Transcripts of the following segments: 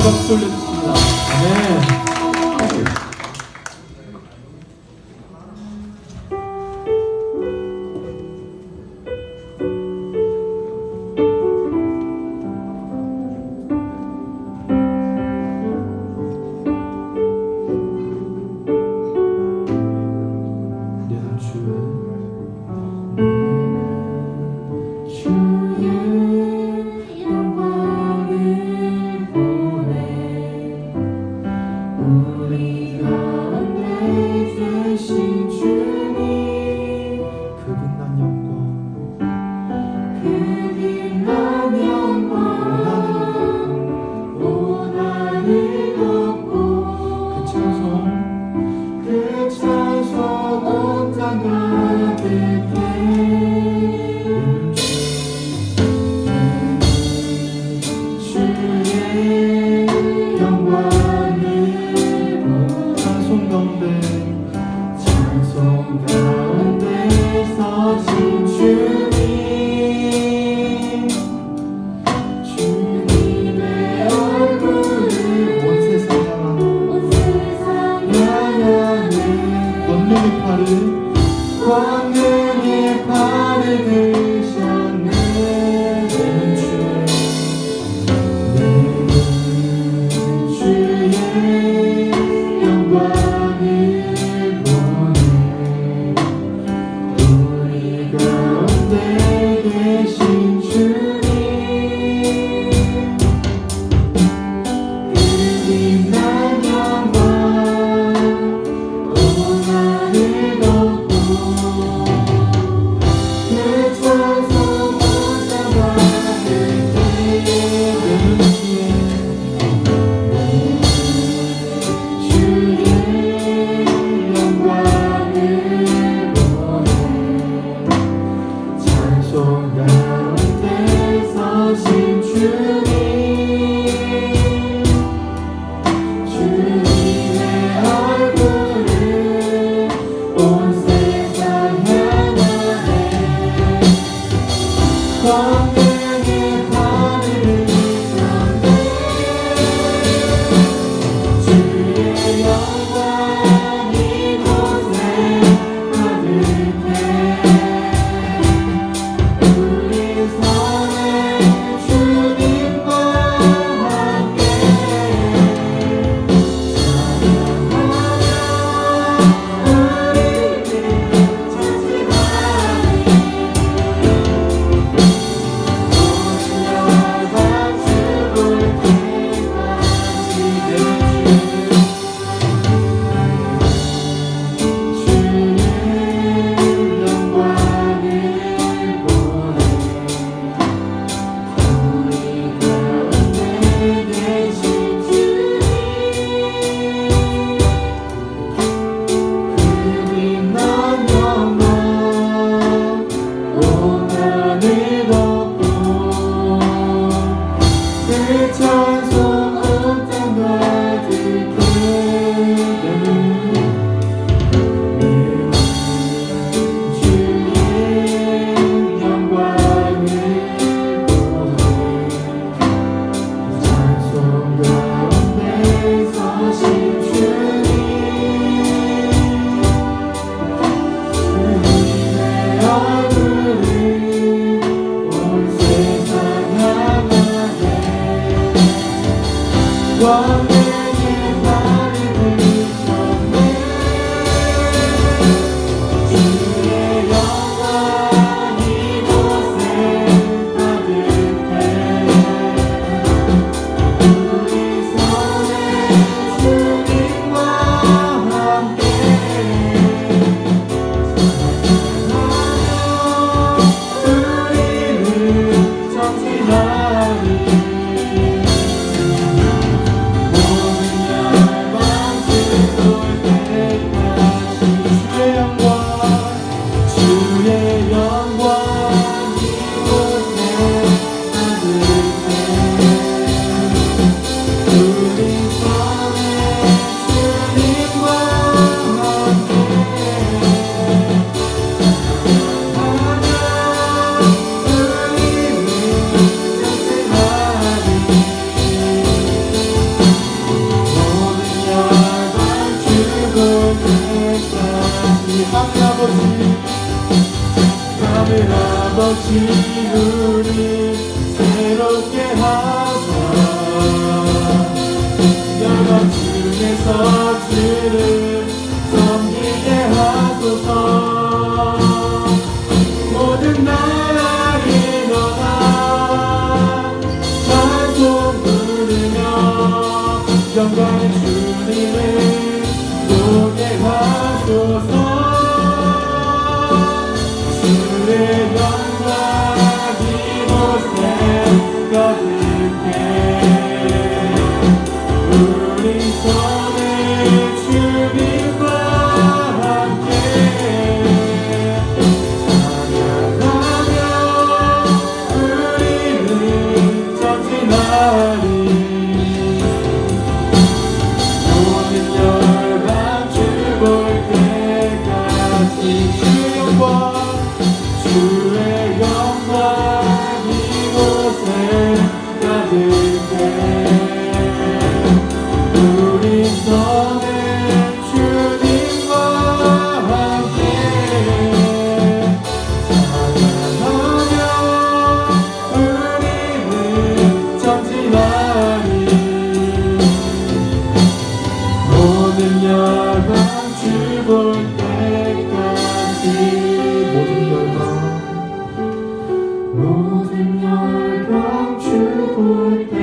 박수 올려주십니다. 네. 광명의 하늘을 주의 영광 이곳에 가득해 우리 손에 주님과 함께 아버지 우리 새롭게 하사 영광 중에서 주를 섬기게 하소서 모든 나라 일어나 찬송 부르며 영광의 주님을 보게 하소서 주의 영광 이곳에 가득해 우리 손에 주님과 함께 찬양하며 우리는 전진하리 모든 열방 주 볼 때까지 주의 영광 주의 영광 이곳에 가득해 우리 손에 주님과 함께 찬양하며 우리는 전진하리 모든 열방 주 볼 때까지 모든 열방 주 볼 때까지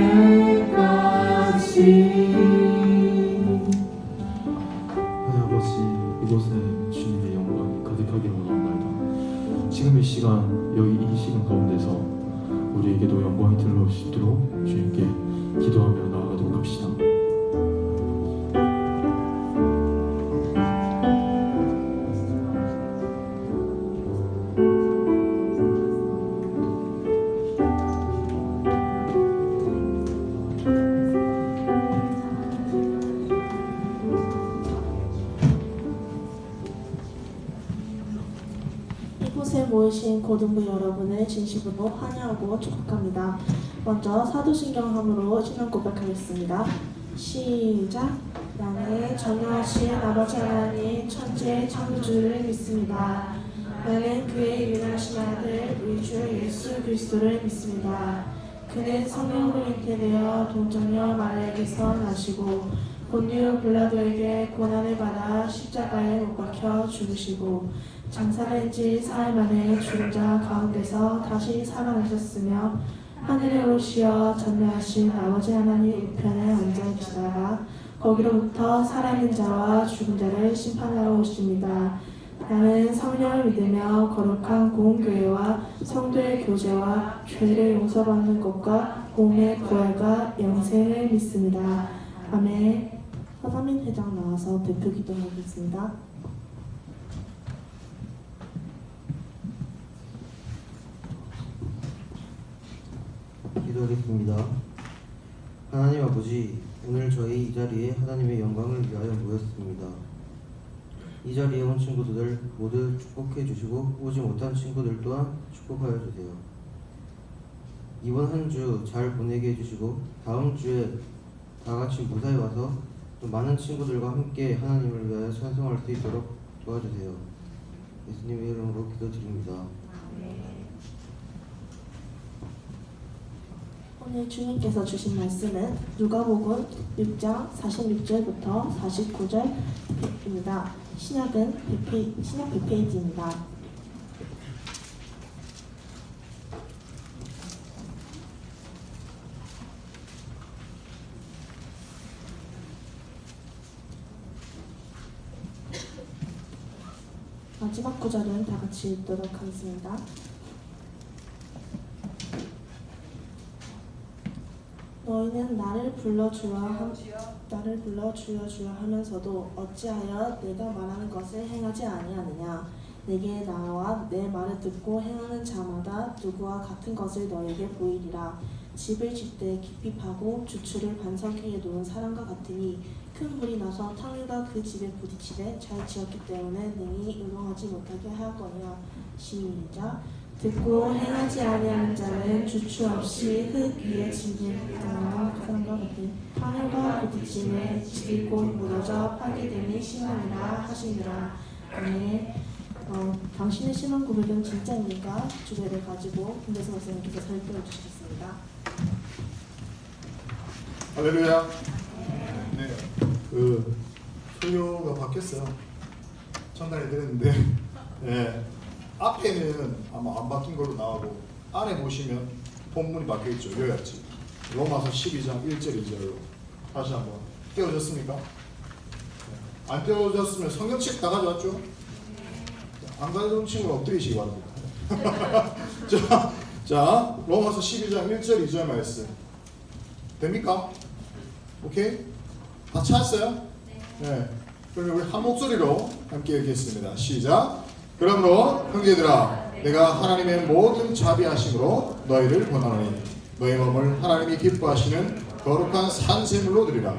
하나님 아버지 이곳에 주님의 영광이 가득하기를 원합니다. 지금 이 시간 여기 이 시간 가운데서 우리에게도 영광이 들어오시도록 주님께 기도하며 나아가도록 합시다. 이곳에 모이신 오신 고등부 여러분을 진심으로 환영하고 축복합니다. 먼저 사도신경함으로 신앙 고백하겠습니다. 시작. 나는 전능하신 아버지 하나님 천지의 창조주를 믿습니다. 나는 그의 유일하신 아들 우리 주 예수 그리스도를 믿습니다. 그는 성령으로 잉태되어 동정녀 마리아에게서 나시고 본디오 빌라도에게 고난을 받아 십자가에 못 박혀 죽으시고 장사된 지 사흘 만에 죽은 자 가운데서 다시 살아나셨으며 하늘에 오르시어 전능하신 아버지 하나님 우편에 앉아 계시다가 거기로부터 살아있는 자와 죽은 자를 심판하러 오십니다. 나는 성령을 믿으며 거룩한 공교회와 성도의 교제와 죄를 용서받는 것과 몸의 부활과 영생을 믿습니다. 아멘. 서다민 회장 나와서 대표 기도하겠습니다. 기도하겠습니다. 하나님 아버지, 오늘 저희 이 자리에 하나님의 영광을 위하여 모였습니다. 이 자리에 온 친구들 모두 축복해 주시고 오지 못한 친구들 또한 축복하여 주세요. 이번 한 주 잘 보내게 해주시고 다음 주에 다 같이 무사히 와서 또 많은 친구들과 함께 하나님을 위하여 찬송할 수 있도록 도와주세요. 예수님의 이름으로 기도드립니다. 오늘 주님께서 주신 말씀은 누가복음 6장 46절부터 49절입니다. 신약 100페이지입니다. 마지막 구절은 다 같이 읽도록 하겠습니다. 너희는 나를 불러 주여 주여 하면서도 어찌하여 내가 말하는 것을 행하지 아니하느냐. 내게 나와 내 말을 듣고 행하는 자마다 누구와 같은 것을 너에게 보이리라. 집을 짓되 깊이 파고 주추를 반석 위에 놓은 사람과 같으니 큰 불이 나서 탕류가 그 집에 부딪히되 잘 지었기 때문에 능히 요동하지 못하게 하였거니와. 시작. 듣고 행하지 아니하는 자는 주추 없이 흙 위에 짓는 사람과 같으니 하늘과 부딪힘에 집이 곧 무너져 파괴됨이 심하니라 하시니라. 아멘. 당신의 신앙 고백은 진짜입니까? 주제를 가지고 김대성 선생님께서 설명해 주시겠습니다. 할렐루야. 네, 그 설교가 바뀌었어요. 전달해 드렸는데, 네, 앞에는 아마 안 바뀐 걸로 나오고 안에 보시면 본문이 바뀌어 있죠. 요약지. 로마서 12장 1절 2절로 다시 한번 떼어졌습니까? 네. 안 떼어졌으면 성경책 다 가져왔죠? 안 가져온 친구는 엎드리시기 바랍니다. 자, 로마서 12장 1절 2절 말씀 됩니까? 오케이? 다 찾았어요? 네. 그럼 우리 한 목소리로 함께 읽겠습니다. 시작. 그러므로 형제들아, 내가 하나님의 모든 자비하심으로 너희를 권하노니 너희 몸을 하나님이 기뻐하시는 거룩한 산제물로 드리라.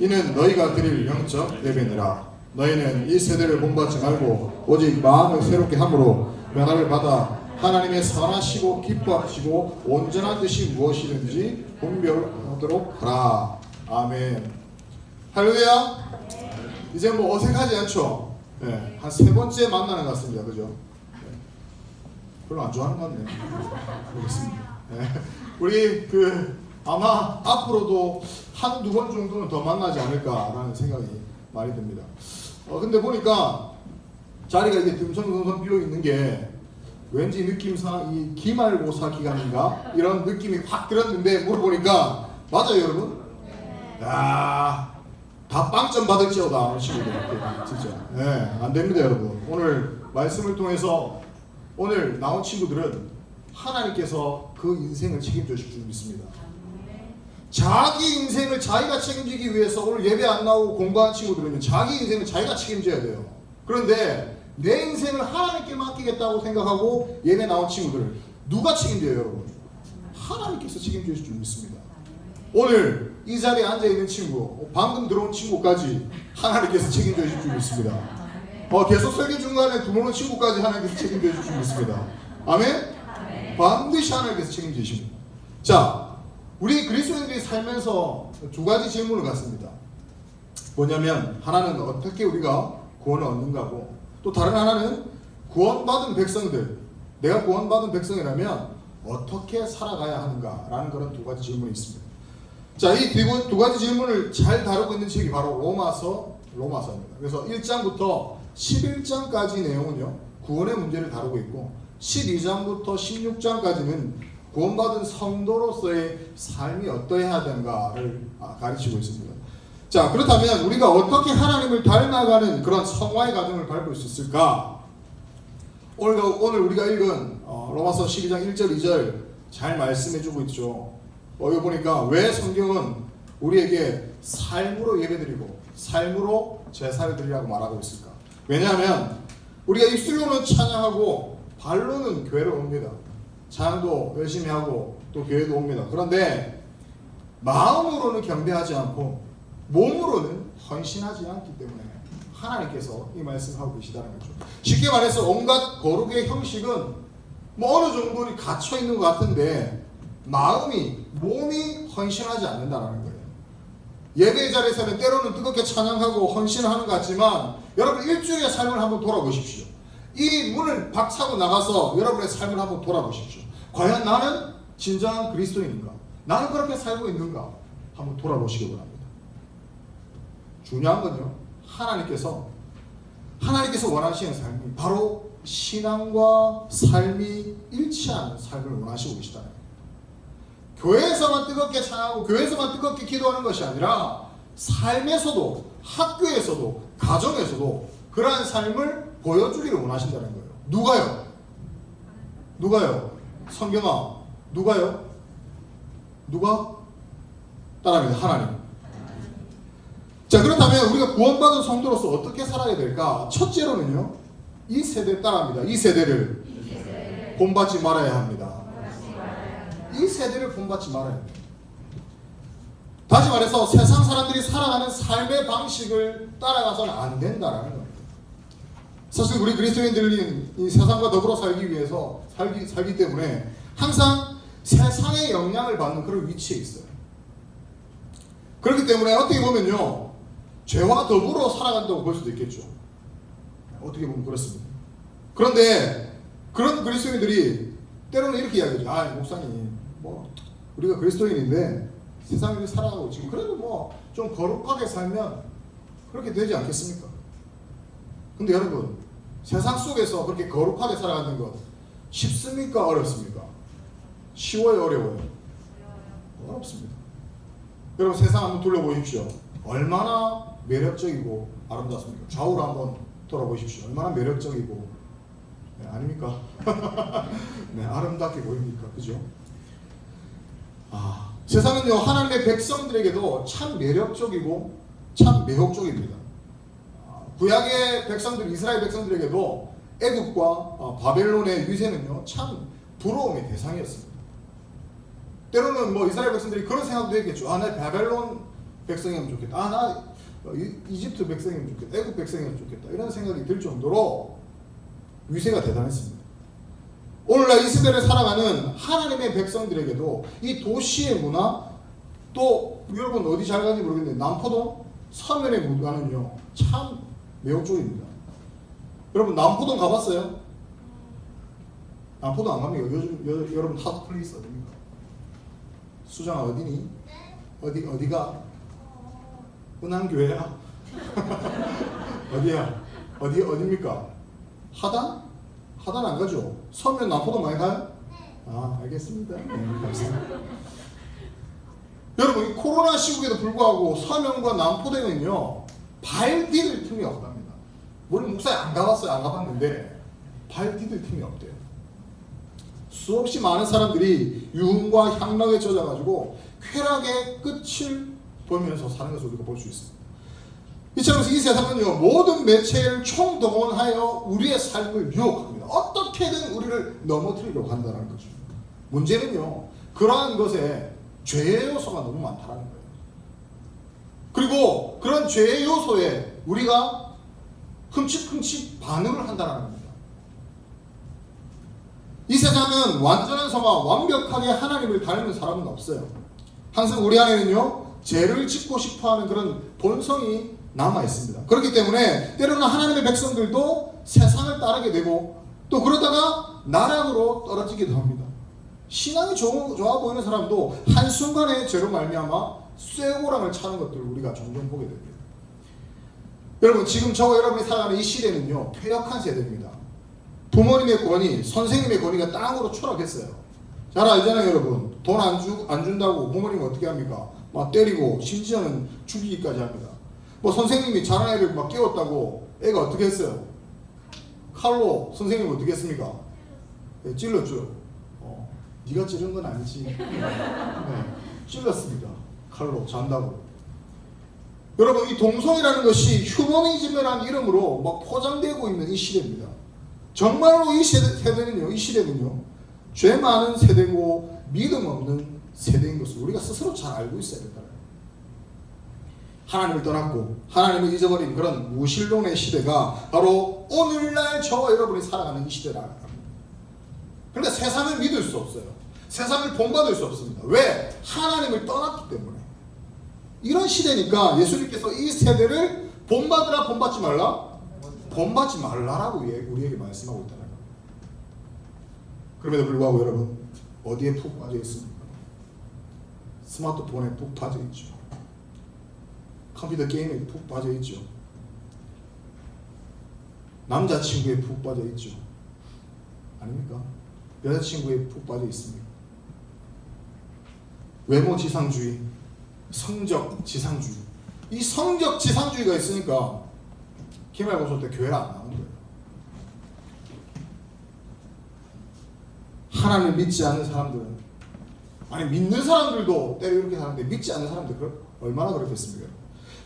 이는 너희가 드릴 영적 예배니라. 너희는 이 세대를 본받지 말고 오직 마음을 새롭게 함으로 변화를 받아 하나님의 선하시고 기뻐하시고 온전한 뜻이 무엇이든지 분별하도록 하라. 아멘. 할렐루야. 이제 뭐 어색하지 않죠? 네, 한 세 번째 만나는 것 같습니다. 그죠? 네. 별로 안 좋아하는 것 같네요. 모르겠습니다. 네. 우리 아마 앞으로도 한두 번 정도는 더 만나지 않을까라는 생각이 많이 듭니다. 근데 보니까 자리가 이게 듬성듬성 비어 있는 게 왠지 느낌상 이 기말고사 기간인가 이런 느낌이 확 들었는데 물어보니까 맞아요, 여러분? 야, 다 빵점 받을지어다 친구들 진짜. 네, 안 됩니다, 여러분. 오늘 말씀을 통해서 오늘 나온 친구들은 하나님께서 그 인생을 책임져 주실 줄 믿습니다. 자기 인생을 자기가 책임지기 위해서 오늘 예배 안 나오고 공부한 친구들은 자기 인생을 자기가 책임져야 돼요. 그런데 내 인생을 하나님께 맡기겠다고 생각하고 예배 나온 친구들을 누가 책임져요, 여러분? 하나님께서 책임져 주실 줄 믿습니다. 오늘 이 자리에 앉아있는 친구, 방금 들어온 친구까지 하나님께서 책임져 주실 줄 믿습니다. 계속 설교 중간에 들어오는 친구까지 하나님께서 책임져 주실 줄 믿습니다. 아멘? 반드시 하나님께서 책임지십니다. 자, 우리 그리스도인들이 살면서 두 가지 질문을 갖습니다. 뭐냐면 하나는 어떻게 우리가 구원을 얻는가고, 또 다른 하나는 구원받은 백성들, 내가 구원받은 백성이라면 어떻게 살아가야 하는가라는 그런 두 가지 질문이 있습니다. 자, 이 두 가지 질문을 잘 다루고 있는 책이 바로 로마서입니다. 그래서 1장부터 11장까지 내용은요, 구원의 문제를 다루고 있고, 12장부터 16장까지는 구원받은 성도로서의 삶이 어떠해야 되는가를 가르치고 있습니다. 자, 그렇다면 우리가 어떻게 하나님을 닮아가는 그런 성화의 과정을 밟을 수 있을까? 오늘 우리가 읽은 로마서 12장 1절 2절 잘 말씀해주고 있죠. 여기 보니까 왜 성경은 우리에게 삶으로 예배드리고 삶으로 제사를 드리라고 말하고 있을까? 왜냐하면 우리가 입술로는 찬양하고 발로는 교회를 옵니다. 찬양도 열심히 하고 또 교회도 옵니다. 그런데 마음으로는 경배하지 않고 몸으로는 헌신하지 않기 때문에 하나님께서 이 말씀을 하고 계시다는 거죠. 쉽게 말해서 온갖 거룩의 형식은 뭐 어느 정도는 갇혀 있는 것 같은데 몸이 헌신하지 않는다는 거예요. 예배 자리에서는 때로는 뜨겁게 찬양하고 헌신하는 것 같지만 여러분 일주일의 삶을 한번 돌아보십시오. 이 문을 박차고 나가서 여러분의 삶을 한번 돌아보십시오. 과연 나는 진정한 그리스도인인가? 나는 그렇게 살고 있는가? 한번 돌아보시기 바랍니다. 중요한 건요, 하나님께서 원하시는 삶이 바로 신앙과 삶이 일치하는 삶을 원하시고 계시다는 거예요. 교회에서만 뜨겁게 찬양하고 교회에서만 뜨겁게 기도하는 것이 아니라 삶에서도, 학교에서도, 가정에서도 그러한 삶을 보여주기를 원하신다는 거예요. 누가요? 성경아, 누가요? 누가? 따라합니다. 하나님. 자, 그렇다면 우리가 구원받은 성도로서 어떻게 살아야 될까? 첫째로는요, 이 세대 따라합니다. 이 세대를 본받지 말아야 합니다. 이 세대를 본받지 말아야 합니다. 다시 말해서 세상 사람들이 살아가는 삶의 방식을 따라가서는 안 된다라는 겁니다. 사실 우리 그리스도인들이 이 세상과 더불어 살기 위해서 살기 때문에 항상 세상의 영향을 받는 그런 위치에 있어요. 그렇기 때문에 어떻게 보면요, 죄와 더불어 살아간다고 볼 수도 있겠죠. 어떻게 보면 그렇습니다. 그런데 그런 그리스도인들이 때로는 이렇게 이야기하죠. 아, 목사님, 뭐 우리가 그리스도인인데 세상을 살아가고 지금 그래도 뭐 좀 거룩하게 살면 그렇게 되지 않겠습니까? 근데 여러분, 세상 속에서 그렇게 거룩하게 살아가는 것 쉽습니까? 어렵습니까? 쉬워요? 어려워요? 어렵습니다. 여러분, 세상 한번 둘러보십시오. 얼마나 매력적이고 아름답습니까? 좌우로 한번 돌아보십시오. 얼마나 매력적이고, 네, 아닙니까? 네, 아름답게 보입니까? 그죠? 세상은요, 하나님의 백성들에게도 참 매력적이고 참 매혹적입니다. 구약의 백성들, 이스라엘 백성들에게도 애굽과 바벨론의 위세는요, 참 부러움의 대상이었습니다. 때로는 뭐 이스라엘 백성들이 그런 생각도 했겠죠. 나 바벨론 백성이면 좋겠다. 나 이집트 백성이면 좋겠다. 애굽 백성이면 좋겠다. 이런 생각이 들 정도로 위세가 대단했습니다. 오늘날 이 시대를 살아가는 하나님의 백성들에게도 이 도시의 문화, 또 여러분 어디 잘 가는지 모르겠는데 남포동 서면의 문화는요, 참 매혹적입니다. 여러분 남포동 가봤어요? 남포동 안 갑니까? 요즘 여러분 핫 플레이스 어디입니까? 수정아 어디니? 어디가? 은한교회야? 어디야? 어디입니까? 하단? 하단 안 가죠? 서면 남포동 많이 가요? 알겠습니다. 네, 감사합니다. 여러분, 이 코로나 시국에도 불구하고 서면과 남포동은요, 발 디딜 틈이 없답니다. 물론 목사님 안 가봤어요. 안 가봤는데 발 디딜 틈이 없대요. 수없이 많은 사람들이 유흥과 향락에 젖어가지고 쾌락의 끝을 보면서 사는 것을 우리가 볼 수 있습니다. 이처럼 이 세상은요, 모든 매체를 총동원하여 우리의 삶을 유혹합니다. 어떻게든 우리를 넘어뜨리려고 한다는 거죠. 문제는요, 그러한 것에 죄의 요소가 너무 많다는 거예요. 그리고 그런 죄의 요소에 우리가 흠칫흠칫 반응을 한다는 겁니다. 이 세상은 완전한 성화, 완벽하게 하나님을 닮은 사람은 없어요. 항상 우리 안에는요, 죄를 짓고 싶어하는 그런 본성이 남아 있습니다. 그렇기 때문에 때로는 하나님의 백성들도 세상을 따르게 되고 또 그러다가 나락으로 떨어지기도 합니다. 신앙이 좋아 보이는 사람도 한순간에 죄로 말미암아 쇠고랑을 차는 것들을 우리가 종종 보게 됩니다. 여러분, 지금 저와 여러분이 살아가는 이 시대는요, 폐역한 세대입니다. 부모님의 권위, 선생님의 권위가 땅으로 추락했어요. 잘 알잖아요, 여러분. 돈 안 준다고 부모님은 어떻게 합니까? 막 때리고 심지어는 죽이기까지 합니다. 뭐 선생님이 잘하는 애를 막 깨웠다고 애가 어떻게 했어요? 칼로 선생님 어떻게 했습니까? 네, 찔렀죠. 네가 찌른 건 아니지. 네, 찔렀습니다. 칼로 잔다고. 여러분, 이 동성이라는 것이 휴머니즘이라는 이름으로 막 포장되고 있는 이 시대입니다. 정말로 이 시대는요, 죄 많은 세대고 믿음 없는 세대인 것을 우리가 스스로 잘 알고 있어야 된다. 하나님을 떠났고 하나님을 잊어버린 그런 무신론의 시대가 바로 오늘날 저와 여러분이 살아가는 이 시대라. 그러니까 세상을 믿을 수 없어요. 세상을 본받을 수 없습니다. 왜? 하나님을 떠났기 때문에. 이런 시대니까 예수님께서 이 세대를 본받으라, 본받지 말라? 본받지 말라라고 우리에게 말씀하고 있다는 거예요. 그럼에도 불구하고 여러분, 어디에 푹 빠져 있습니까? 스마트폰에 푹 빠져 있죠. 컴퓨터 게임에 푹 빠져 있죠. 남자친구에 푹 빠져 있죠. 아닙니까? 여자친구에 푹 빠져 있습니다. 외모 지상주의, 성적 지상주의. 이 성적 지상주의가 있으니까 기말고사 때 교회를 안 나오는 거예요. 하나님을 믿지 않는 사람들은, 아니 믿는 사람들도 때로 이렇게 사는데 믿지 않는 사람들 얼마나 그렇겠습니까?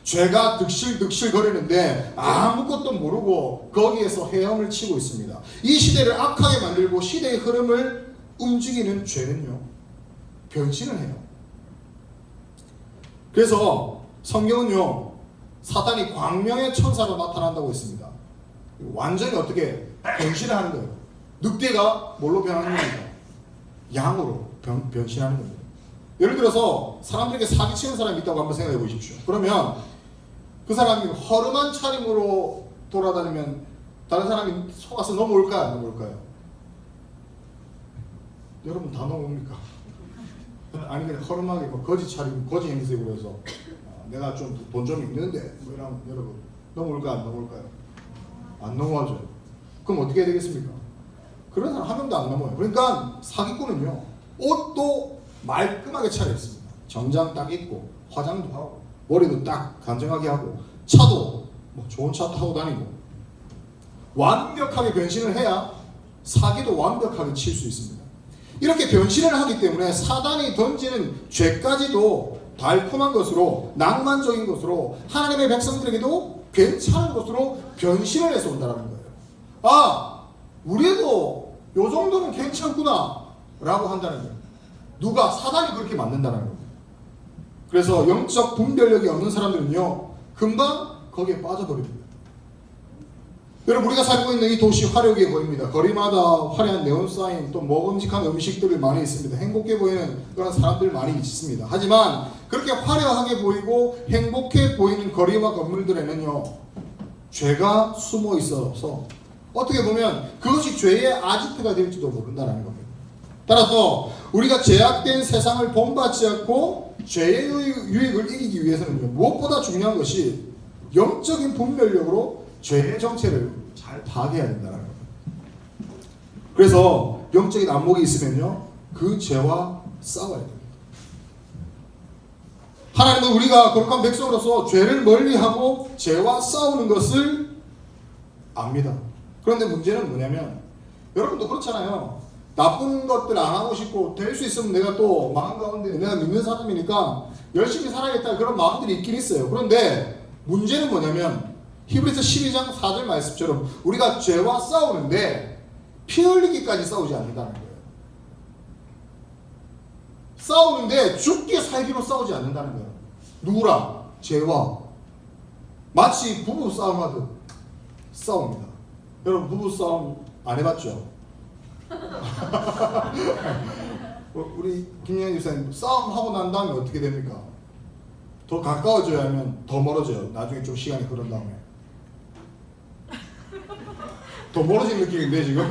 죄가 득실득실 거리는데 아무것도 모르고 거기에서 헤엄을 치고 있습니다. 이 시대를 악하게 만들고 시대의 흐름을 움직이는 죄는요, 변신을 해요. 그래서 성경은요, 사탄이 광명의 천사로 나타난다고 했습니다. 완전히 어떻게 변신을 하는 거예요. 늑대가 뭘로 변하는 겁니까? 양으로 변신하는 겁니다. 예를 들어서 사람들에게 사기치는 사람이 있다고 한번 생각해 보십시오. 그러면 그 사람이 허름한 차림으로 돌아다니면 다른 사람이 속아서 넘어올까요? 안 넘어올까요? 여러분 다 넘어옵니까? 아니 그냥 허름하게 뭐 거지 차림, 거지 행색으로 해서 내가 좀 돈 좀 있는데 뭐 이러면 여러분 넘어올까요? 안 넘어올까요? 안 넘어가죠. 그럼 어떻게 해야 되겠습니까? 그런 사람 한 명도 안 넘어요. 그러니까 사기꾼은요, 옷도 말끔하게 차려입습니다. 정장 딱 입고 화장도 하고 머리도 딱 간정하게 하고 차도 뭐 좋은 차 타고 다니고 완벽하게 변신을 해야 사기도 완벽하게 칠 수 있습니다. 이렇게 변신을 하기 때문에 사단이 던지는 죄까지도 달콤한 것으로, 낭만적인 것으로, 하나님의 백성들에게도 괜찮은 것으로 변신을 해서 온다는 거예요. 아, 우리도 요 정도는 괜찮구나 라고 한다는 거예요. 누가? 사단이 그렇게 만든다는 거예요. 그래서 영적 분별력이 없는 사람들은요, 금방 거기에 빠져버립니다. 여러분, 우리가 살고 있는 이 도시 화려해 보입니다. 거리마다 화려한 네온사인, 또 먹음직한 음식들이 많이 있습니다. 행복해 보이는 그런 사람들 많이 있습니다. 하지만 그렇게 화려하게 보이고 행복해 보이는 거리와 건물들에는요, 죄가 숨어 있어서 어떻게 보면 그것이 죄의 아지트가 될지도 모른다는 겁니다. 따라서 우리가 제약된 세상을 본받지 않고 죄의 유익을 이기기 위해서는요, 무엇보다 중요한 것이 영적인 분별력으로 죄의 정체를 잘 파악해야 된다는 겁니다. 그래서 영적인 안목이 있으면요, 그 죄와 싸워야 됩니다. 하나님은 우리가 거룩한 백성으로서 죄를 멀리하고 죄와 싸우는 것을 압니다. 그런데 문제는 뭐냐면, 여러분도 그렇잖아요. 나쁜 것들 안 하고 싶고 될 수 있으면 내가 또 마음 가운데 내가 믿는 사람이니까 열심히 살아야겠다 그런 마음들이 있긴 있어요. 그런데 문제는 뭐냐면 히브리서 12장 4절 말씀처럼 우리가 죄와 싸우는데 피 흘리기까지 싸우지 않는다는 거예요. 싸우는데 죽게 살기로 싸우지 않는다는 거예요. 누구랑? 죄와. 마치 부부 싸움하듯 싸웁니다. 여러분 부부 싸움 안 해봤죠? 우리 김영현 집사님 싸움하고 난 다음에 어떻게 됩니까? 더 가까워져야 하면 더 멀어져요. 나중에 좀 시간이 흐른 다음에 더 멀어진 느낌인데 지금.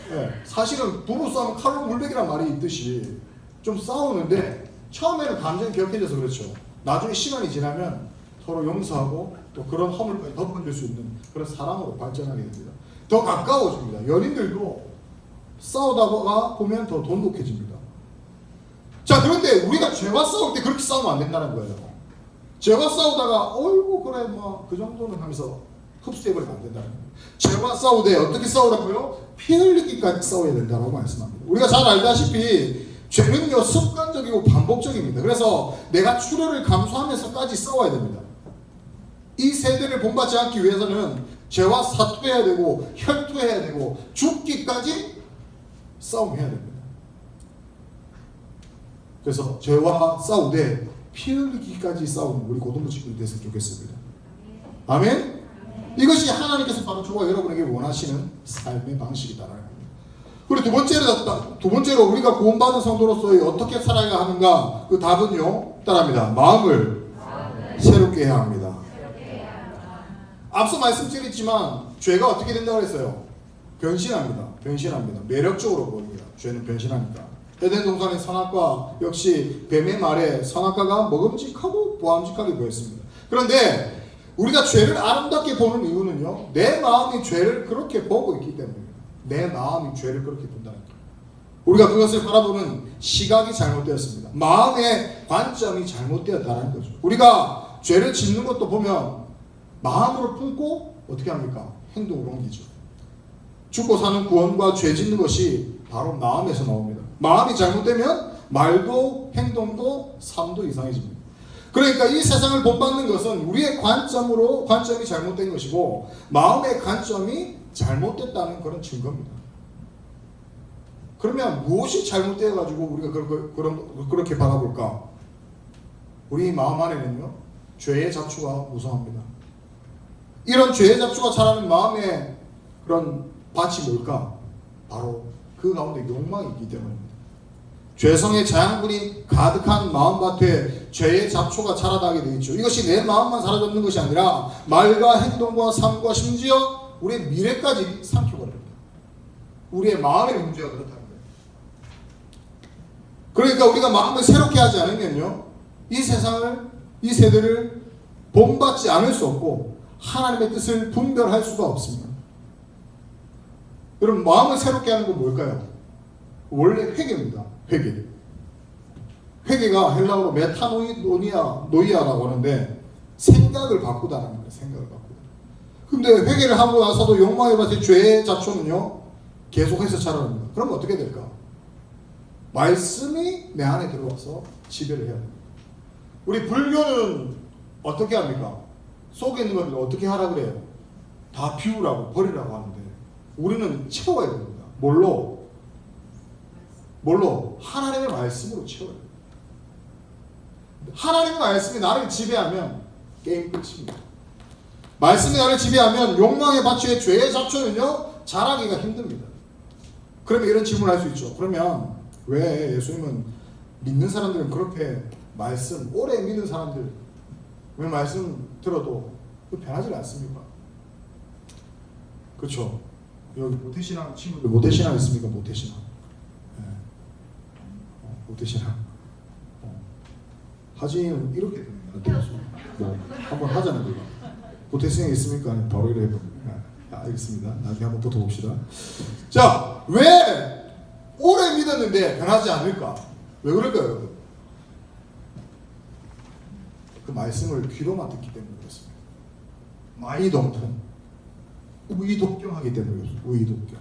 네, 사실은 부부싸움은 칼로 물베기란 말이 있듯이 좀 싸우는데 처음에는 감정이 격해져서 그렇죠. 나중에 시간이 지나면 서로 용서하고 또 그런 허물까지 덮어줄 수 있는 그런 사랑으로 발전하게 됩니다. 더 가까워집니다. 연인들도 싸우다가 보면 더 돈독해집니다. 자, 그런데 우리가 죄와 싸울 때 그렇게 싸우면 안 된다는 거예요. 죄와 싸우다가 어이구 그래 뭐 그 정도는 하면서 흡수해버리면 안 된다는 거예요. 죄와 싸우되 어떻게 싸우라고요? 피 흘리기까지 싸워야 된다고 말씀합니다. 우리가 잘 알다시피 죄는요 습관적이고 반복적입니다. 그래서 내가 출혈을 감수하면서까지 싸워야 됩니다. 이 세대를 본받지 않기 위해서는 죄와 사투해야 되고 혈투해야 되고 죽기까지 싸움해야 됩니다. 그래서 죄와 싸우되 피 흘리기까지 싸우는 우리 고등부 친구들 됐으면 좋겠습니다. 아멘? 이것이 하나님께서 바로 저와 여러분에게 원하시는 삶의 방식이다라는 겁니다. 그리고 두 번째로 우리가 구원받은 성도로서 어떻게 살아야 하는가? 그 답은요, 따라합니다. 마음을 새롭게 해야 합니다. 앞서 말씀드렸지만 죄가 어떻게 된다고 했어요? 변신합니다. 변신합니다. 매력적으로 보입니다. 죄는 변신하니까. 에덴 동산의 선악과 역시 뱀의 말에 선악과가 먹음직하고 보암직하게 보였습니다. 그런데 우리가 죄를 아름답게 보는 이유는요, 내 마음이 죄를 그렇게 보고 있기 때문입니다. 내 마음이 죄를 그렇게 본다는 거예요. 우리가 그것을 바라보는 시각이 잘못되었습니다. 마음의 관점이 잘못되었다는 거죠. 우리가 죄를 짓는 것도 보면 마음으로 품고 어떻게 합니까? 행동으로 옮기죠. 죽고 사는 구원과 죄 짓는 것이 바로 마음에서 나옵니다. 마음이 잘못되면 말도 행동도 삶도 이상해집니다. 그러니까 이 세상을 본받는 것은 우리의 관점이 잘못된 것이고 마음의 관점이 잘못됐다는 그런 증거입니다. 그러면 무엇이 잘못되어가지고 우리가 그렇게 바라볼까? 우리 마음 안에는요 죄의 잡초가 무성합니다. 이런 죄의 잡초가 자라는 마음의 그런 밭이 뭘까? 바로 그 가운데 욕망이 있기 때문입니다. 죄성의 자양분이 가득한 마음밭에 죄의 잡초가 자라나게 되어 있죠. 이것이 내 마음만 사라졌는 것이 아니라 말과 행동과 삶과 심지어 우리의 미래까지 삼켜버립니다. 우리의 마음의 문제가 그렇다는 거예요. 그러니까 우리가 마음을 새롭게 하지 않으면요 이 세상을, 이 세대를 본받지 않을 수 없고 하나님의 뜻을 분별할 수가 없습니다. 여러분, 마음을 새롭게 하는 건 뭘까요? 원래 회개입니다. 회개가 헬라어로 메타노이아라고 하는데 생각을 바꾸다는 거예요. 생각을 바꾸다. 근데 회개를 하고 나서도 욕망의 밭에 죄의 잡초는요 계속해서 자라납니다. 그럼 어떻게 될까? 말씀이 내 안에 들어와서 지배를 해야 됩니다. 우리 불교는 어떻게 합니까? 속에 있는 것을 어떻게 하라 그래요? 다 비우라고 버리라고 하는데 우리는 채워야 됩니다. 뭘로? 하나님의 말씀으로 채워야 됩니다. 하나님의 말씀이 나를 지배하면 게임 끝입니다. 말씀이 나를 지배하면 욕망의 밭에 죄의 잡초는요 자라기가 힘듭니다. 그러면 이런 질문을 할 수 있죠. 그러면 왜 예수님은 믿는 사람들은 그렇게 말씀 오래 믿는 사람들 왜 말씀 들어도 변하지 않습니까? 그렇죠. 여기 모태신앙 친구들 모태신앙 있습니까? 모태신앙. 네. 모태신앙. 하지는 이렇게 됩니다. 뭐 한번 하자는 거예요. 모태신앙 있습니까? 아니, 바로 이래 해봅니다. 알겠습니다. 나중에 한번 붙어봅시다. 자, 왜 오래 믿었는데 변하지 않을까? 왜 그럴까요, 여러분? 그 말씀을 귀로만 듣기 때문에 그렇습니다. 마이동통, 우이독경하기 때문에 그렇습니다. 우이독경.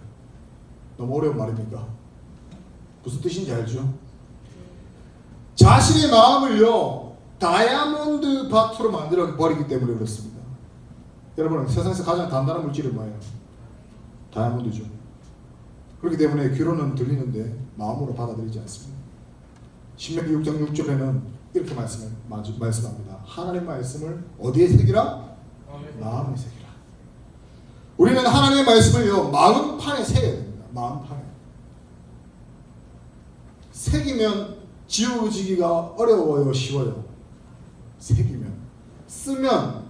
너무 어려운 말입니까? 무슨 뜻인지 알죠? 자신의 마음을요 다이아몬드 밭으로 만들어 버리기 때문에 그렇습니다. 여러분, 세상에서 가장 단단한 물질은 뭐예요? 다이아몬드죠. 그렇기 때문에 귀로는 들리는데 마음으로 받아들이지 않습니다. 신명기 6장 6절에는 이렇게 말씀합니다. 하나님의 말씀을 어디에 새기라? 마음에 새기라. 우리는 하나님의 말씀을요 마음판에 새겨야 됩니다. 마음판에. 새기면 지우지기가 어려워요, 쉬워요? 새기면. 쓰면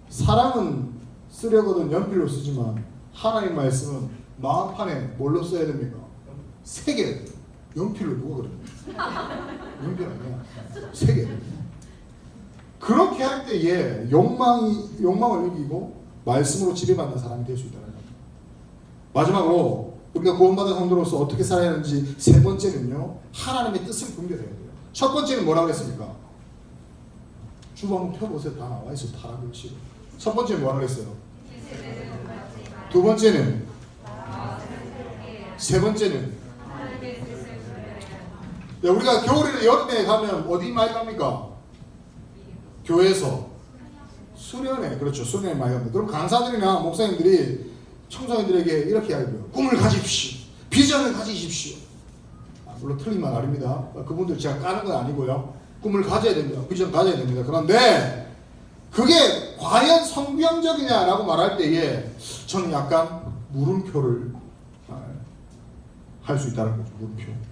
사람은 쓰려거든 연필로 쓰지만 하나님 말씀은 마음판에 뭘로 써야 됩니까? 새겨야 돼요. 연필로 누가 그래? 연필 아니야. 새겨야 돼요. 그렇게 할 때에 욕망을 이기고 말씀으로 지배받는 사람이 될 수 있다는 겁니다. 마지막으로 우리가 구원받은 성도로서 어떻게 살아야 하는지 세 번째는요, 하나님의 뜻을 분별해야 돼요. 첫 번째는 뭐라고 했습니까? 주보 한번 펴보세요. 다 나와 있어요. 파라글씨로. 첫 번째는 뭐라고 했어요? 두 번째는, 세 번째는, 우리가 겨울이나 여름에 가면 어디 많이 갑니까? 교회에서 수련회, 그렇죠. 수련회 많이 갑니다. 그럼 강사들이나 목사님들이 청소년들에게 이렇게 이야기해요. 꿈을 가집시오. 비전을 가지십시오. 물론 틀린 말 아닙니다. 그분들 제가 까는 건 아니고요. 꿈을 가져야 됩니다. 비전 가져야 됩니다. 그런데 그게 과연 성경적이냐라고 말할 때에 저는 약간 물음표를 할 수 있다는 거죠. 물음표.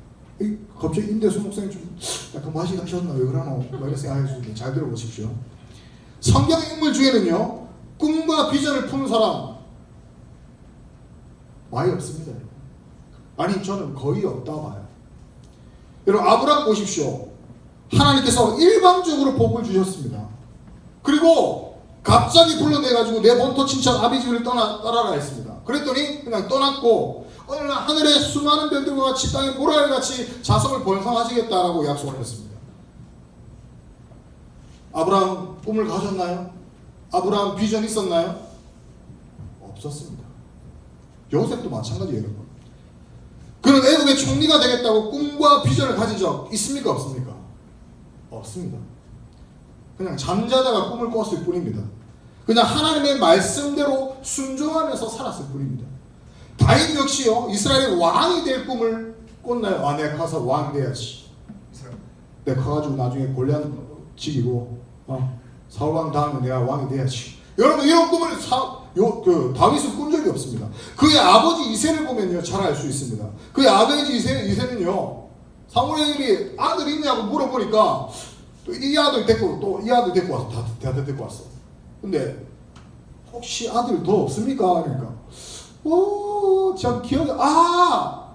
갑자기 임대수 목사님 좀 약간 맛이 가셨나 왜 그러노? 이렇게 생각할 수 있는데 잘 들어보십시오. 성경 인물 중에는요, 꿈과 비전을 푸는 사람 많이 없습니다. 아니 저는 거의 없다 봐요. 여러분 아브라함 보십시오. 하나님께서 일방적으로 복을 주셨습니다. 그리고 갑자기 불러내가지고 내 본토 친척 아비집을 떠나라 했습니다. 그랬더니 그냥 떠났고 어느 날 하늘에 수많은 별들과 같이 땅에 모래알같이 자손을 번성하시겠다라고 약속을 했습니다. 아브라함 꿈을 가졌나요? 아브라함 비전 있었나요? 없었습니다. 요셉도 마찬가지예요, 여러분. 그는 애국의 총리가 되겠다고 꿈과 비전을 가진 적 있습니까? 없습니까? 없습니다. 그냥 잠자다가 꿈을 꿨을 뿐입니다. 그냥 하나님의 말씀대로 순종하면서 살았을 뿐입니다. 다윗 역시요, 이스라엘의 왕이 될 꿈을 꿨나요? 내가 가서 왕 돼야지. 내가 가가지고 나중에 골리앗 죽이고 사울 왕 다음에 내가 왕이 돼야지. 여러분 이런 꿈을 다윗은 꾼 적이 없습니다. 그의 아버지 이새를 보면요 잘 알 수 있습니다. 그의 아버지 이새는요 사무엘이 아들 있냐고 물어보니까 또 이 아들 데리고 또 이 아들 데리고 왔어. 다 데리고 왔어. 근데 혹시 아들 더 없습니까? 그러니까 참 기억이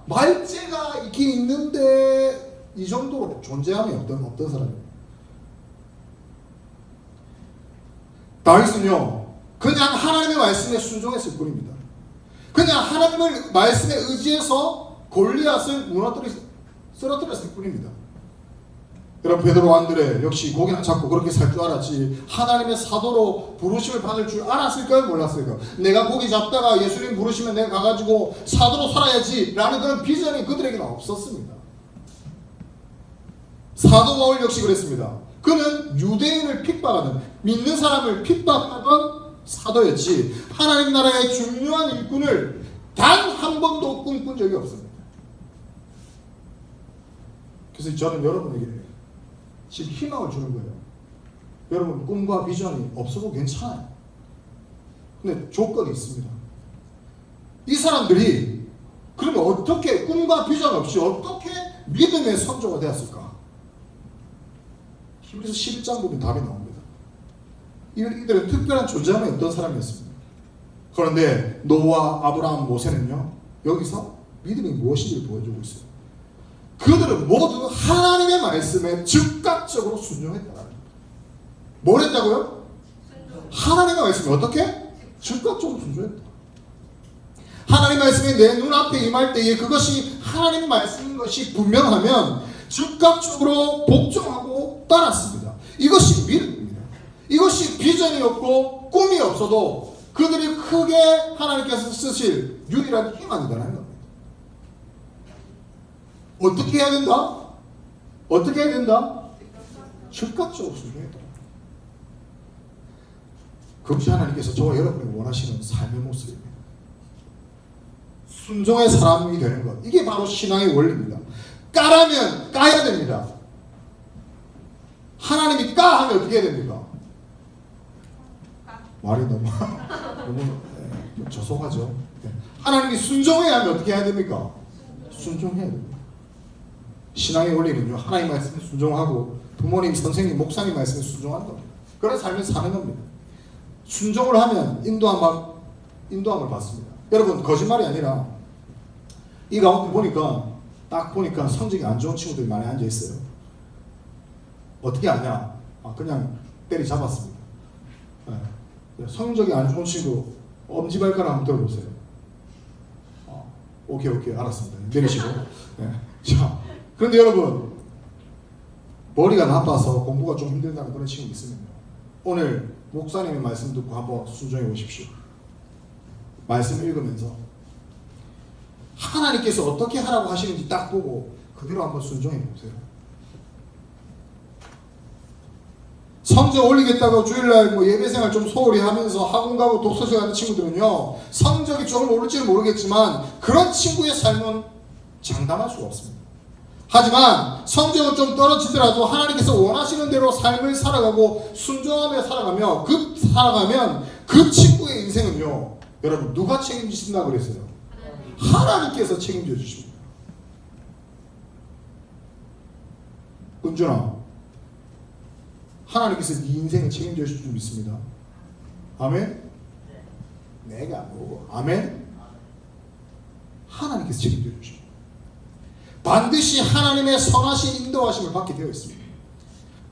말째가 있긴 있는데 이 정도로 존재함이 없던 사람이에요. 다윗은요 그냥 하나님의 말씀에 순종했을 뿐입니다. 그냥 하나님의 말씀에 의지해서 골리앗을 쓰러뜨렸을 뿐입니다. 여러분 베드로 안드레 역시 고기나 잡고 그렇게 살 줄 알았지 하나님의 사도로 부르심을 받을 줄 알았을까요? 몰랐을까요? 내가 고기 잡다가 예수님 부르시면 내가 가가지고 사도로 살아야지 라는 그런 비전이 그들에게는 없었습니다. 사도 바울 역시 그랬습니다. 그는 유대인을 핍박하는 믿는 사람을 핍박하던 사도였지 하나님 나라의 중요한 일꾼을 단 한 번도 꿈꾼 적이 없습니다. 그래서 저는 여러분에게 지금 희망을 주는 거예요. 여러분 꿈과 비전이 없어도 괜찮아요. 근데 조건이 있습니다. 이 사람들이 그러면 어떻게 꿈과 비전 없이 어떻게 믿음의 선조가 되었을까? 히브리서 11장 보면 답이 나옵니다. 이들은 특별한 존재함이 없던 사람이었습니다. 그런데 노아, 아브라함, 모세는요 여기서 믿음이 무엇인지를 보여주고 있어요. 그들은 모두 하나님의 말씀에 즉각적으로 순종했다는 겁니다. 뭘 했다고요? 하나님의 말씀에 어떻게? 즉각적으로 순종했다. 하나님의 말씀이 내 눈앞에 임할 때에 그것이 하나님의 말씀인 것이 분명하면 즉각적으로 복종하고 따랐습니다. 이것이 믿음입니다. 이것이 비전이 없고 꿈이 없어도 그들이 크게 하나님께서 쓰실 유일한 희망이라는 겁니다. 어떻게 해야 된다? 어떻게 해야 된다? 즉각적으로 순종했다. 그것이 하나님께서 저와 여러분이 원하시는 삶의 모습입니다. 순종의 사람이 되는 것. 이게 바로 신앙의 원리입니다. 까라면 까야 됩니다. 하나님이 까 하면 어떻게 해야 됩니까? 말이 너무 저속하죠. 하나님이 순종해야 하면 어떻게 해야 됩니까? 순종해야 됩니다. 신앙의 원리는요, 하나님 말씀에 순종하고 부모님, 선생님, 목사님 말씀에 순종하는 겁니다. 그런 삶을 사는 겁니다. 순종을 하면 인도함을 받습니다. 여러분, 거짓말이 아니라 이 가운데 보니까 딱 보니까 성적이 안 좋은 친구들이 많이 앉아 있어요. 어떻게 아냐? 그냥 때리 잡았습니다. 성적이 안 좋은 친구 엄지발가락 한번 들어보세요. 오케이 알았습니다. 내리시고. 자, 그런데 여러분, 머리가 나빠서 공부가 좀 힘들다는 그런 친구 있으면요, 오늘 목사님의 말씀 듣고 한번 순종해 보십시오. 말씀 읽으면서 하나님께서 어떻게 하라고 하시는지 딱 보고 그대로 한번 순종해 보세요. 성적 올리겠다고 주일날 예배생활 좀 소홀히 하면서 학원 가고 독서실 가는 친구들은요, 성적이 조금 오를지는 모르겠지만 그런 친구의 삶은 장담할 수가 없습니다. 하지만 성적은 좀 떨어지더라도 하나님께서 원하시는 대로 삶을 살아가고 순종하며 살아가면 그 친구의 인생은요, 여러분, 누가 책임지신다고 그랬어요? 하나님께서 책임져 주십니다. 은준아, 하나님께서 네 인생을 책임져 주실 줄 믿습니다. 아멘? 내가 뭐고? 아멘? 하나님께서 책임져 주십니다. 반드시 하나님의 선하신 인도하심을 받게 되어 있습니다.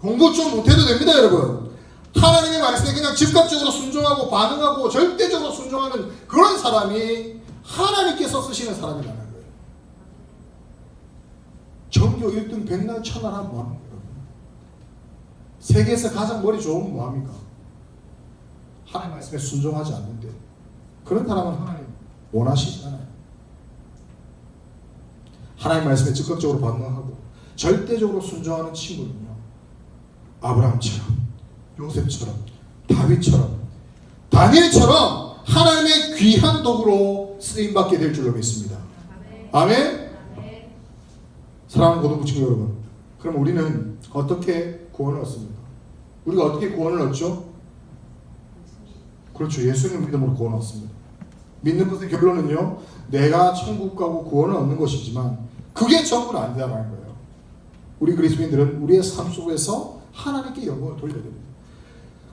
공부 좀 못해도 됩니다, 여러분. 하나님의 말씀에 그냥 즉각적으로 순종하고 반응하고 절대적으로 순종하는 그런 사람이 하나님께서 쓰시는 사람이라는 거예요. 전교 1등 백날 천하란 뭐합니까? 세계에서 가장 머리 좋은 뭐합니까? 하나님 말씀에 순종하지 않는데, 그런 사람은 하나님 원하시지 않아요. 하나님 말씀에 적극적으로 반응하고 절대적으로 순종하는 친구는요, 아브라함처럼, 요셉처럼, 다윗처럼, 다니엘처럼 하나님의 귀한 도구로 쓰임받게 될 줄로 믿습니다. 아멘? 사랑하는 고등부 친구 여러분, 그럼 우리는 어떻게 구원을 얻습니까? 우리가 어떻게 구원을 얻죠? 그렇죠. 예수님 믿음으로 구원을 얻습니다. 믿는 것의 결론은요, 내가 천국 가고 구원을 얻는 것이지만 그게 전부는 아니다라는 거예요. 우리 그리스도인들은 우리의 삶 속에서 하나님께 영광을 돌려야 됩니다.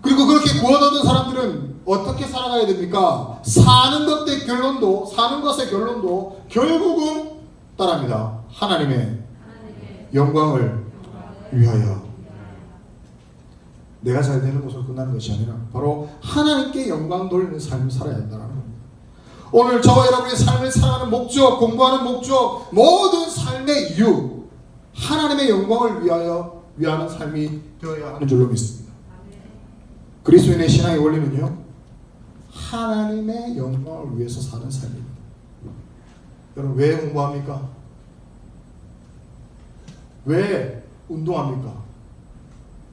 그리고 그렇게 구원 얻은 사람들은 어떻게 살아가야 됩니까? 사는 것의 결론도 결국은 따라합니다. 하나님의 영광을 위하여. 내가 잘 되는 것으로 끝나는 것이 아니라 바로 하나님께 영광 돌리는 삶을 살아야 한다는 겁니다. 오늘 저와 여러분의 삶을 살아가는 목적, 공부하는 목적, 모든 삶의 이유, 하나님의 영광을 위하는 삶이 되어야 하는 줄로 믿습니다. 그리스도인의 신앙의 원리는요, 하나님의 영광을 위해서 사는 삶입니다. 여러분, 왜 공부합니까? 왜 운동합니까?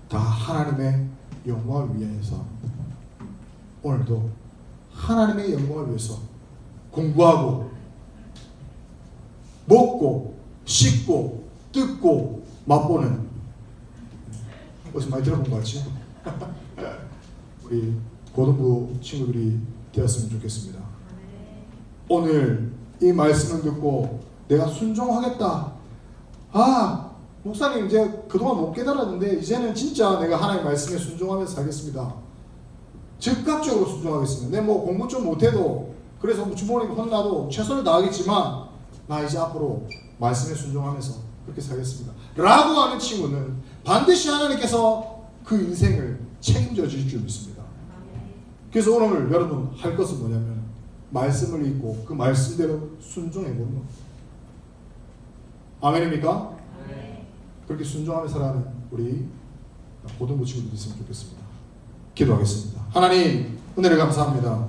다 하나님의 영광을 위해서. 오늘도 하나님의 영광을 위해서 공부하고 먹고 씻고 뜯고 맛보는, 어디서 많이 들어본 것 같지? 우리 고등부 친구들이 되었으면 좋겠습니다. 오늘 이 말씀을 듣고 내가 순종하겠다. 목사님, 이제 그동안 못 깨달았는데 이제는 진짜 내가 하나님 말씀에 순종하면서 살겠습니다. 즉각적으로 순종하겠습니다. 내 공부 좀 못해도, 그래서 주부모님 혼나도 최선을 다하겠지만 나 이제 앞으로 말씀에 순종하면서 그렇게 살겠습니다 라고 하는 친구는 반드시 하나님께서 그 인생을 책임져 주실 줄 믿습니다. 그래서 오늘 여러분 할 것은 뭐냐면 말씀을 읽고 그 말씀대로 순종해 보는 겁니다. 아멘입니까? 그렇게 순종하며 살아가는 우리 고등부 친구들이 있으면 좋겠습니다. 기도하겠습니다. 하나님, 은혜를 감사합니다.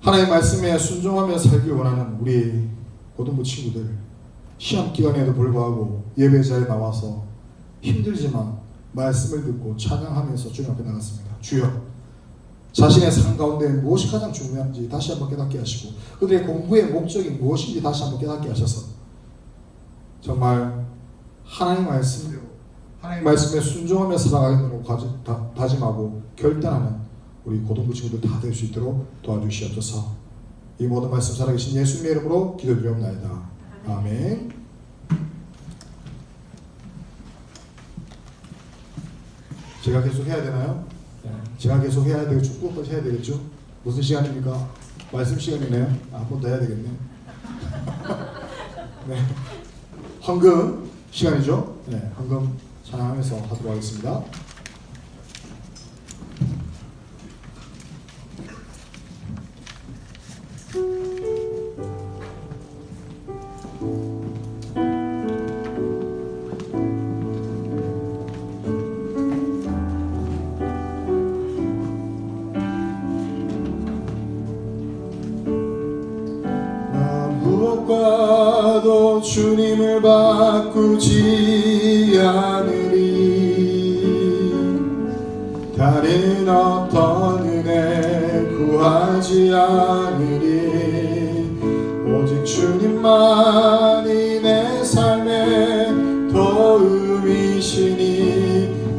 하나님의 말씀에 순종하며 살길 원하는 우리 고등부 친구들, 시험 기간에도 불구하고 예배자에 나와서 힘들지만 말씀을 듣고 찬양하면서 주님 앞에 나갔습니다. 주여, 자신의 삶 가운데 무엇이 가장 중요한지 다시 한번 깨닫게 하시고 그들의 공부의 목적이 무엇인지 다시 한번 깨닫게 하셔서 정말 하나님 말씀대로, 하나님 말씀에 순종하며 살아가기로 다짐하고 결단하는 우리 고등부 친구들 다 될 수 있도록 도와주시옵소서. 이 모든 말씀 살아계신 예수님의 이름으로 기도드리옵나이다. 아멘. 제가 계속 해야 되나요? 제가 계속 해야 되고 축구까지 해야 되겠죠? 무슨 시간입니까? 말씀 시간이네요. 한 번 더 해야 되겠네. 네. 헌금 시간이죠? 네, 헌금 찬양하면서 하도록 하겠습니다. 무엇과도 주님을 바꾸지 않으리. 다른 어떤 은혜 구하지 않으리. 오직 주님만이 내 삶의 도움이시니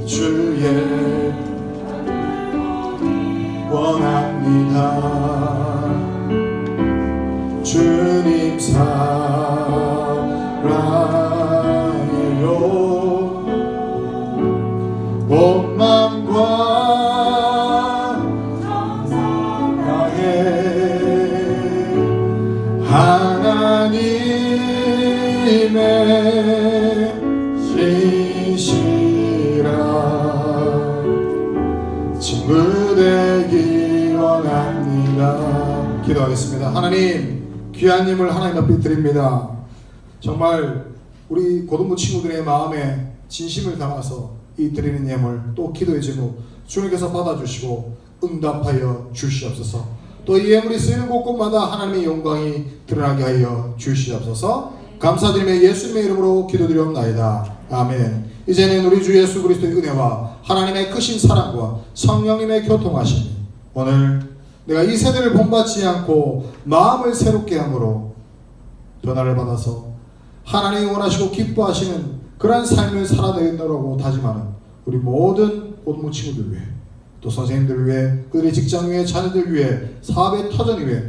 주의 원합니다. 주님 사랑해요. 온 마음과 다해 하나님의 신실한 친구 되기 원합니다. 기도하겠습니다. 하나님, 귀한 님을 하나님 앞에 드립니다. 정말 우리 고등부 친구들의 마음에 진심을 담아서 이 드리는 예물 또 기도의 제목 주님께서 받아주시고 응답하여 주시옵소서. 또 이 예물이 쓰이는 곳곳마다 하나님의 영광이 드러나게 하여 주시옵소서. 감사드리며 예수님의 이름으로 기도드리옵나이다. 아멘. 이제는 우리 주 예수 그리스도의 은혜와 하나님의 크신 사랑과 성령님의 교통하심이 오늘 내가 이 세대를 본받지 않고 마음을 새롭게 함으로 변화를 받아서 하나님이 원하시고 기뻐하시는 그러한 삶을 살아내겠노라고 다짐하는 우리 모든 고등부 친구들 위해 또 선생님들 위해 그들의 직장 위해 자녀들 위해 사업의 터전 위해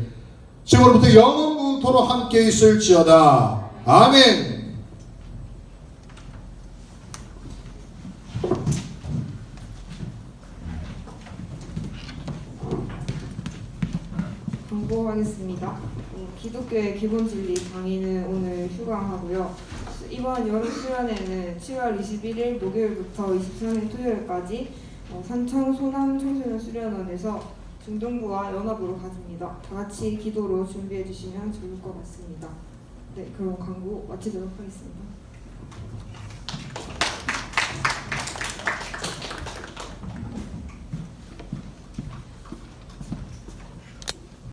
지금으로부터 영원토록 함께 있을지어다. 아멘. 광고하겠습니다. 기독교의 기본 진리 강의는 오늘 휴강하고요. 이번 여름 수련회는 7월 21일 목요일부터 23일 토요일까지 산청 소남 청소년 수련원에서 중동부와 연합으로 가집니다. 다 같이 기도로 준비해 주시면 좋을 것 같습니다. 네, 그럼 광고 마치도록 하겠습니다.